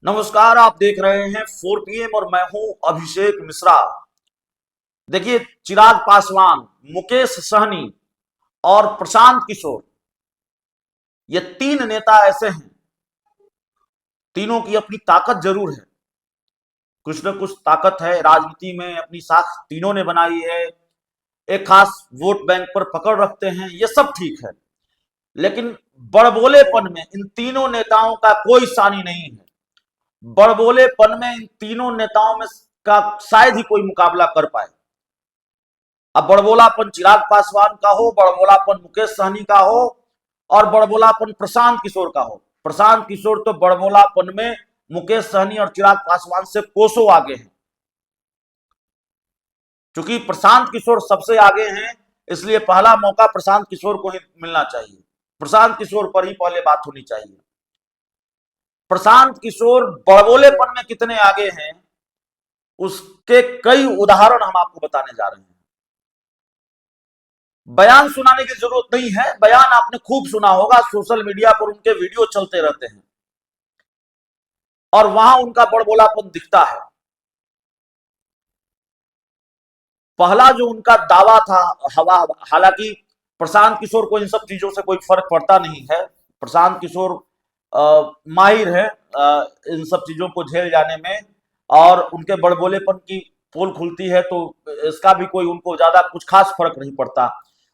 नमस्कार, आप देख रहे हैं 4 PM और मैं हूं अभिषेक मिश्रा। देखिए, चिराग पासवान, मुकेश सहनी और प्रशांत किशोर, ये तीन नेता ऐसे हैं। तीनों की अपनी ताकत जरूर है, कुछ न कुछ ताकत है राजनीति में, अपनी साख तीनों ने बनाई है। एक खास वोट बैंक पर पकड़ रखते हैं, ये सब ठीक है, लेकिन बड़बोलेपन में इन तीनों नेताओं का कोई सानी नहीं है। बड़बोलेपन में इन तीनों नेताओं में का शायद ही कोई मुकाबला कर पाए। अब बड़बोलापन चिराग पासवान का हो, बड़बोलापन मुकेश सहनी का हो और बड़बोलापन प्रशांत किशोर का हो। प्रशांत किशोर तो बड़बोलापन में मुकेश सहनी और चिराग पासवान से कोसों आगे हैं। क्योंकि प्रशांत किशोर सबसे आगे हैं, इसलिए पहला मौका प्रशांत किशोर को ही मिलना चाहिए। प्रशांत किशोर पर ही पहले बात होनी चाहिए। प्रशांत किशोर बड़बोलेपन में कितने आगे हैं, उसके कई उदाहरण हम आपको बताने जा रहे हैं। बयान सुनाने की जरूरत नहीं है, बयान आपने खूब सुना होगा, सोशल मीडिया पर उनके वीडियो चलते रहते हैं और वहां उनका बड़बोलापन दिखता है। पहला जो उनका दावा था, हवा, हालांकि प्रशांत किशोर को इन सब चीजों से कोई फर्क पड़ता नहीं है। प्रशांत किशोर माहिर है इन सब चीजों को झेल जाने में, और उनके बड़बोलेपन की पोल खुलती है तो इसका भी कोई उनको ज्यादा कुछ खास फर्क नहीं पड़ता।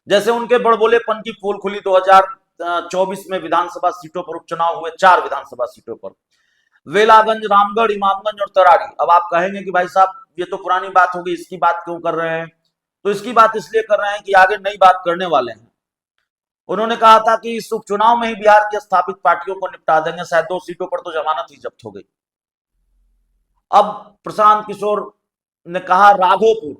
जैसे उनके बड़बोलेपन की पोल खुली 2024 में विधानसभा सीटों पर उपचुनाव हुए, 4 विधानसभा सीटों पर, वेलागंज, रामगढ़, इमामगंज और तरारी। अब आप कहेंगे कि भाई साहब ये तो पुरानी बात होगी, इसकी बात क्यों कर रहे हैं? तो इसकी बात इसलिए कर रहे हैं कि आगे नई बात करने वाले हैं। उन्होंने कहा था कि इस उपचुनाव में ही बिहार की स्थापित पार्टियों को निपटा देंगे, शायद 2 सीटों पर तो जमानत ही जब्त हो गई। अब प्रशांत किशोर ने कहा राघोपुर,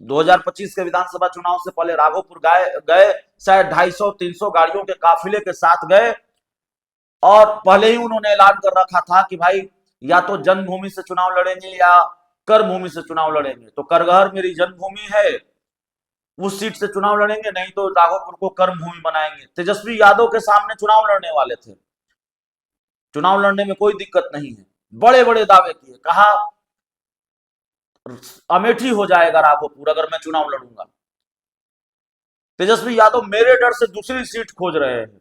2025 के विधानसभा चुनाव से पहले राघोपुर गए, शायद 250-300 गाड़ियों के काफिले के साथ गए और पहले ही उन्होंने ऐलान कर रखा था कि भाई या तो जन्मभूमि से चुनाव लड़ेंगे या कर्मभूमि से चुनाव लड़ेंगे। तो करगहर मेरी जन्मभूमि है, उस सीट से चुनाव लड़ेंगे, नहीं तो राघोपुर को कर्मभूमि बनाएंगे। तेजस्वी यादव के सामने चुनाव लड़ने वाले थे, चुनाव लड़ने में कोई दिक्कत नहीं है। बड़े बड़े दावे किए, कहा अमेठी हो जाएगा राघोपुर अगर मैं चुनाव लड़ूंगा। तेजस्वी यादव मेरे डर से दूसरी सीट खोज रहे हैं,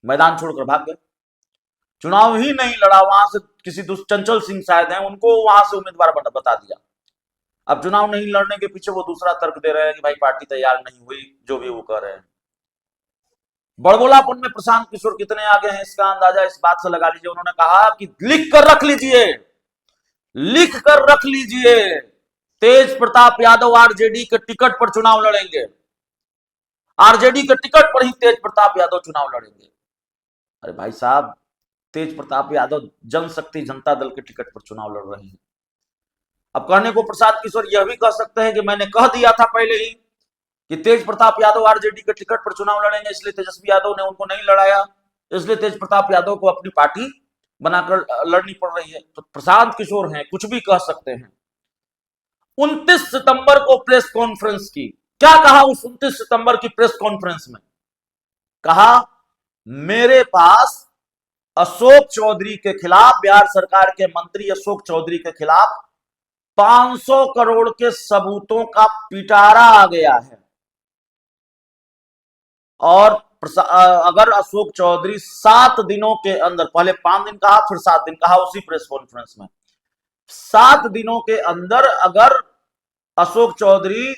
मैदान छोड़कर भाग गए, चुनाव ही नहीं लड़ा। वहां से किसी चंचल सिंह शायद हैं, उनको वहां से उम्मीदवार बता दिया। अब चुनाव नहीं लड़ने के पीछे वो दूसरा तर्क दे रहे हैं कि भाई पार्टी तैयार नहीं हुई, जो भी वो कह रहे हैं। बड़बोलापन में प्रशांत किशोर कितने आगे हैं, इसका अंदाजा इस बात से लगा लीजिए। उन्होंने कहा कि लिख कर रख लीजिए, लिख कर रख लीजिए, तेज प्रताप यादव आरजेडी के टिकट पर चुनाव लड़ेंगे, आरजेडी के टिकट पर ही तेज प्रताप यादव चुनाव लड़ेंगे। अरे भाई साहब, तेज प्रताप यादव जनशक्ति जनता दल के टिकट पर चुनाव लड़ रहे हैं। अब कहने को प्रशांत किशोर यह भी कह सकते हैं कि मैंने कह दिया था पहले ही कि तेज प्रताप यादव आरजेडी के टिकट पर चुनाव लड़ेंगे, इसलिए तेजस्वी यादव ने उनको नहीं लड़ाया, इसलिए तेज प्रताप यादव को अपनी पार्टी बनाकर लड़नी पड़ रही है। तो प्रशांत किशोर हैं, कुछ भी कह सकते हैं। 29 सितंबर को प्रेस कॉन्फ्रेंस की, क्या कहा उस 29 सितंबर की प्रेस कॉन्फ्रेंस में? कहा मेरे पास अशोक चौधरी के खिलाफ, बिहार सरकार के मंत्री अशोक चौधरी के खिलाफ 500 करोड़ के सबूतों का पिटारा आ गया है, और अगर अशोक चौधरी 7 दिनों के अंदर, पहले 5 दिन कहा फिर 7 दिन कहा उसी प्रेस कॉन्फ्रेंस में, 7 दिनों के अंदर अगर अशोक चौधरी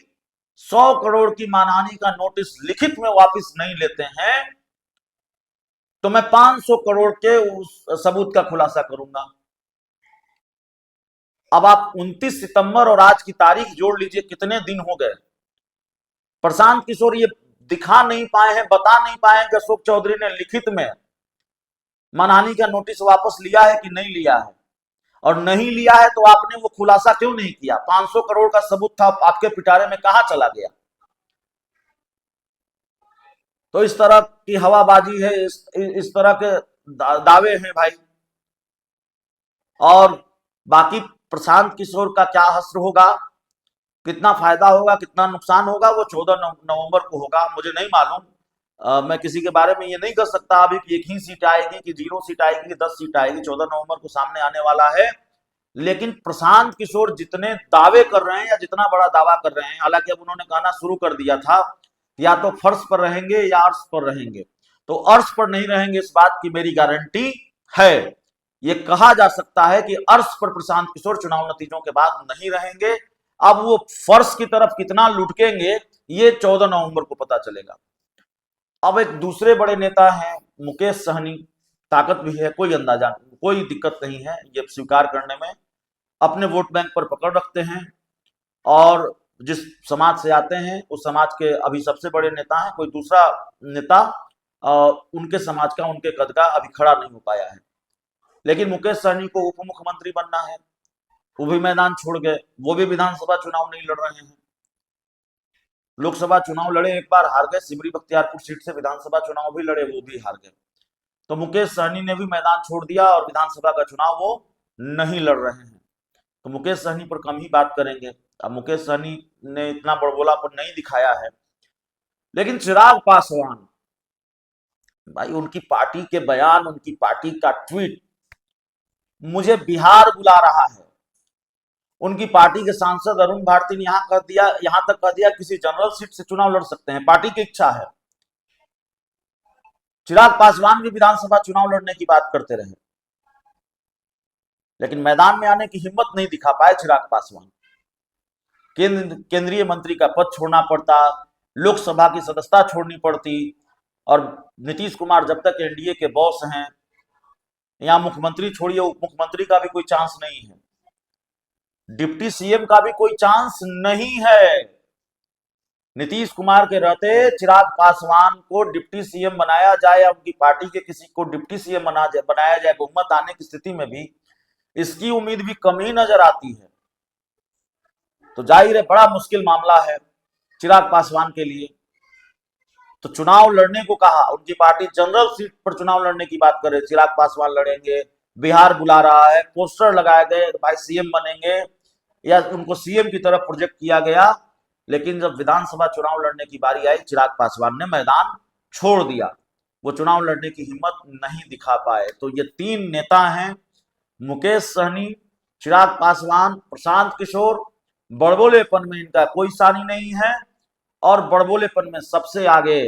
100 करोड़ की मानहानि का नोटिस लिखित में वापस नहीं लेते हैं तो मैं 500 करोड़ के उस सबूत का खुलासा करूंगा। अब आप 29 सितंबर और आज की तारीख जोड़ लीजिए, कितने दिन हो गए। प्रशांत किशोर ये दिखा नहीं पाए हैं, बता नहीं पाए कि अशोक चौधरी ने लिखित में मानहानि का नोटिस वापस लिया है कि नहीं लिया है, और नहीं लिया है तो आपने वो खुलासा क्यों नहीं किया? 500 करोड़ का सबूत था, आपके पिटारे में कहां चला गया? तो इस तरह की हवाबाजी है, इस तरह के दावे हैं भाई। और बाकी प्रशांत किशोर का क्या हश्र होगा, कितना फायदा होगा, कितना नुकसान होगा, वो 14 नवंबर को होगा, मुझे नहीं मालूम। मैं किसी के बारे में ये नहीं कर सकता अभी कि एक ही सीट आएगी कि 0 सीट आएगी कि 10 सीट आएगी। 14 नवंबर को सामने आने वाला है। लेकिन प्रशांत किशोर जितने दावे कर रहे हैं या जितना बड़ा दावा कर रहे हैं, हालांकि अब उन्होंने कहना शुरू कर दिया था या तो फर्श पर रहेंगे या अर्श पर रहेंगे, तो अर्श पर नहीं रहेंगे इस बात की मेरी गारंटी है। ये कहा जा सकता है कि अर्श पर प्रशांत किशोर चुनाव नतीजों के बाद नहीं रहेंगे। अब वो फर्श की तरफ कितना लुढ़केंगे ये 14 नवंबर को पता चलेगा। अब एक दूसरे बड़े नेता हैं मुकेश सहनी, ताकत भी है, कोई अंदाजा, कोई दिक्कत नहीं है ये स्वीकार करने में। अपने वोट बैंक पर पकड़ रखते हैं और जिस समाज से आते हैं उस समाज के अभी सबसे बड़े नेता हैं। कोई दूसरा नेता उनके समाज का, उनके कद का अभी खड़ा नहीं हो पाया है। लेकिन मुकेश सहनी को उप मुख्यमंत्री बनना है, वो भी मैदान छोड़ गए। वो भी विधानसभा चुनाव नहीं लड़ रहे हैं। लोकसभा चुनाव लड़े, एक बार हार गए, सिमरी बख्तियारपुर सीट से विधानसभा चुनाव भी लड़े, वो भी हार गए। तो मुकेश सहनी ने भी मैदान छोड़ दिया और विधानसभा का चुनाव वो नहीं लड़ रहे हैं। तो मुकेश सहनी पर कम ही बात करेंगे। अब मुकेश सहनी ने इतना बड़बोलापन नहीं दिखाया है। लेकिन चिराग पासवान, भाई उनकी पार्टी के बयान, उनकी पार्टी का ट्वीट, मुझे बिहार बुला रहा है। उनकी पार्टी के सांसद अरुण भारती ने यहां तक कह दिया किसी जनरल सीट से चुनाव लड़ सकते हैं, पार्टी की इच्छा है। चिराग पासवान भी विधानसभा चुनाव लड़ने की बात करते रहे, लेकिन मैदान में आने की हिम्मत नहीं दिखा पाए चिराग पासवान। केंद्रीय मंत्री का पद छोड़ना पड़ता, लोकसभा की सदस्यता छोड़नी पड़ती, और नीतीश कुमार जब तक एनडीए के बॉस हैं, यहां मुख्यमंत्री छोड़िए, उप मुख्यमंत्री का भी कोई चांस नहीं है, डिप्टी सीएम का भी कोई चांस नहीं है। नीतीश कुमार के रहते चिराग पासवान को डिप्टी सीएम बनाया जाए या उनकी पार्टी के किसी को डिप्टी सीएम बनाया जाए बहुमत आने की स्थिति में भी इसकी उम्मीद भी कम ही नजर आती है। तो जाहिर है बड़ा मुश्किल मामला है चिराग पासवान के लिए। तो चुनाव लड़ने को कहा, उनकी पार्टी जनरल सीट पर चुनाव लड़ने की बात करे, चिराग पासवान लड़ेंगे, बिहार बुला रहा है, पोस्टर लगाए गए भाई सीएम बनेंगे, या उनको सीएम की तरफ प्रोजेक्ट किया गया। लेकिन जब विधानसभा चुनाव लड़ने की बारी आई, चिराग पासवान ने मैदान छोड़ दिया, वो चुनाव लड़ने की हिम्मत नहीं दिखा पाए। तो ये तीन नेता हैं, मुकेश सहनी, चिराग पासवान, प्रशांत किशोर। बड़बोलेपन में इनका कोई सानी नहीं है, और बड़बोलेपन में सबसे आगे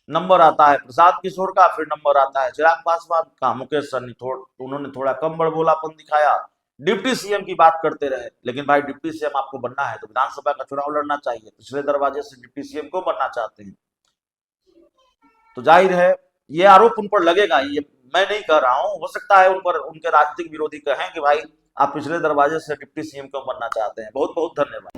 नंबर आता है प्रशांत किशोर का, फिर नंबर आता है चिराग पासवान का। मुकेश सहनी उन्होंने थोड़ा कम बड़बोलापन दिखाया, डिप्टी सीएम की बात करते रहे। लेकिन भाई डिप्टी सीएम आपको बनना है तो विधानसभा का चुनाव लड़ना चाहिए, पिछले दरवाजे से डिप्टी सीएम को बनना चाहते हैं। तो जाहिर है ये आरोप उन पर लगेगा, ये मैं नहीं कह रहा हूं, हो सकता है उन पर उनके राजनीतिक विरोधी कहें कि भाई आप पिछले दरवाजे से डिप्टी सीएम क्यों बनना चाहते हैं। बहुत बहुत धन्यवाद।